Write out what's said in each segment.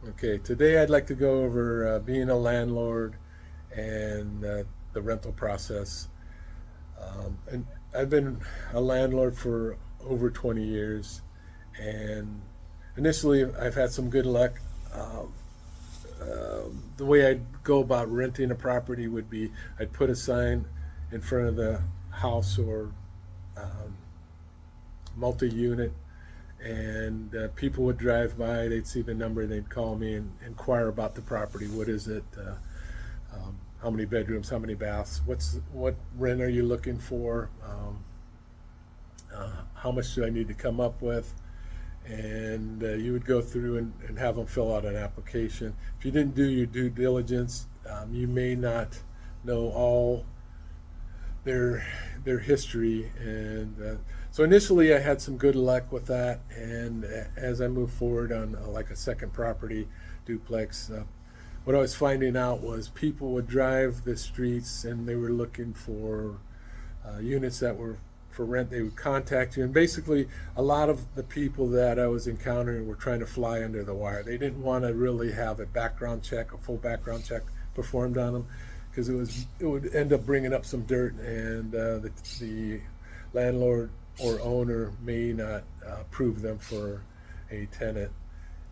Okay, today I'd like to go over being a landlord and the rental process. And I've been a landlord for over 20 years, and initially I've had some good luck. Um, the way I'd go about renting a property would be I'd put a sign in front of the house or um, multi-unit, and people would drive by. They'd see the number, they'd call me and inquire about the property. What is it? How many bedrooms? How many baths? What rent are you looking for? How much do I need to come up with? And you would go through and have them fill out an application. If you didn't do your due diligence, you may not know all their their history, and so initially I had some good luck with that. And as I moved forward on like a second property duplex, what I was finding out was people would drive the streets and they were looking for units that were for rent. They would contact you, and basically a lot of the people that I was encountering were trying to fly under the wire. They didn't want to really have a background check, a full background check performed on them, because it would end up bringing up some dirt, and the landlord or owner may not approve them for a tenant.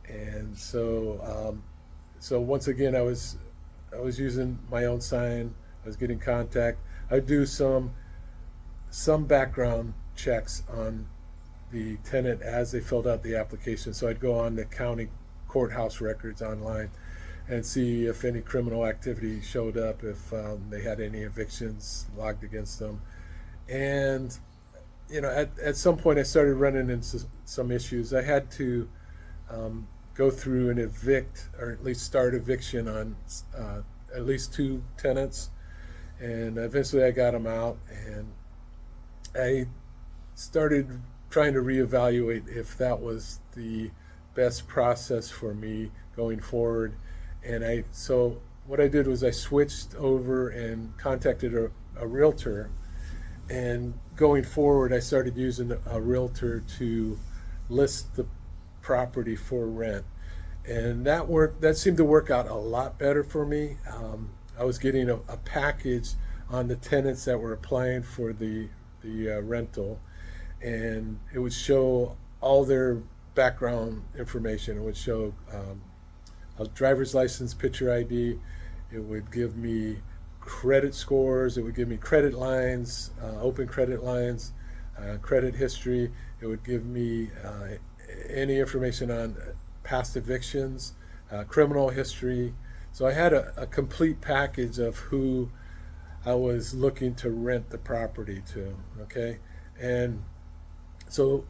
And so once again, I was using my own sign. I was getting contact. I'd do some background checks on the tenant as they filled out the application. So I'd go on the county courthouse records online and see if any criminal activity showed up, if they had any evictions logged against them. And at some point I started running into some issues. I had to go through and evict, or at least start eviction on at least two tenants, and eventually I got them out, and I started trying to reevaluate if that was the best process for me going forward. And so what I did was I switched over and contacted a realtor, and going forward I started using a realtor to list the property for rent, and that seemed to work out a lot better for me. I was getting a package on the tenants that were applying for the rental, and it would show all their background information. It would show a driver's license, picture ID. It would give me credit scores. It would give me credit lines, open credit lines, credit history. It would give me any information on past evictions, criminal history. So I had a complete package of who I was looking to rent the property to. Okay, and so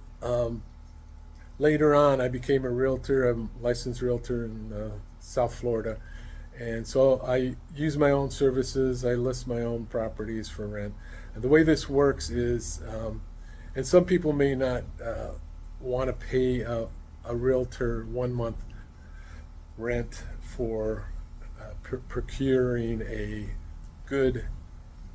later on, I became a realtor. I'm a licensed realtor in South Florida, and so I use my own services. I list my own properties for rent. And the way this works is, and some people may not want to pay a realtor 1 month rent for procuring a good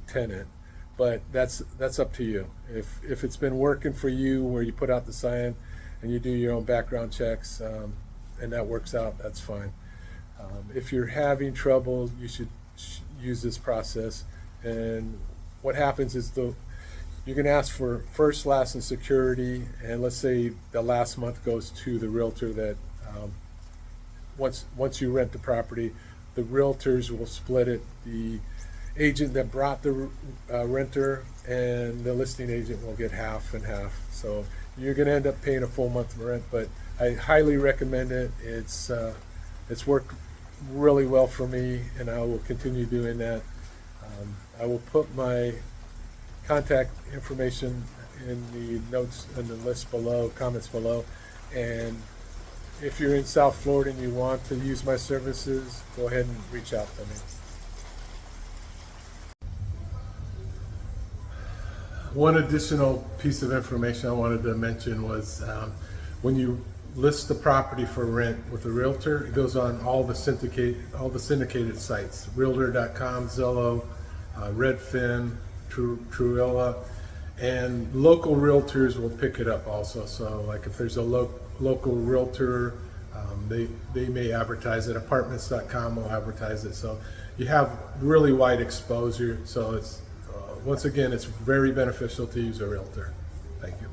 tenant, but that's up to you. If it's been working for you, where you put out the sign and you do your own background checks, and that works out, that's fine. If you're having trouble, you should use this process. And what happens is you're going to ask for first, last, and security. And let's say the last month goes to the realtor that once you rent the property, the realtors will split it. The agent that brought the renter and the listing agent will get half and half. So you're going to end up paying a full month rent, but I highly recommend it. It's worked really well for me, and I will continue doing that. I will put my contact information in the notes and the list below, comments below. And if you're in South Florida and you want to use my services, go ahead and reach out to me. One additional piece of information I wanted to mention was when you list the property for rent with a realtor, it goes on all the syndicated sites: Realtor.com, Zillow, Redfin, Truilla, and local realtors will pick it up also. So like if there's a local realtor They may advertise it. Apartments.com will advertise it. So you have really wide exposure. So it's once again, it's very beneficial to use a realtor. Thank you.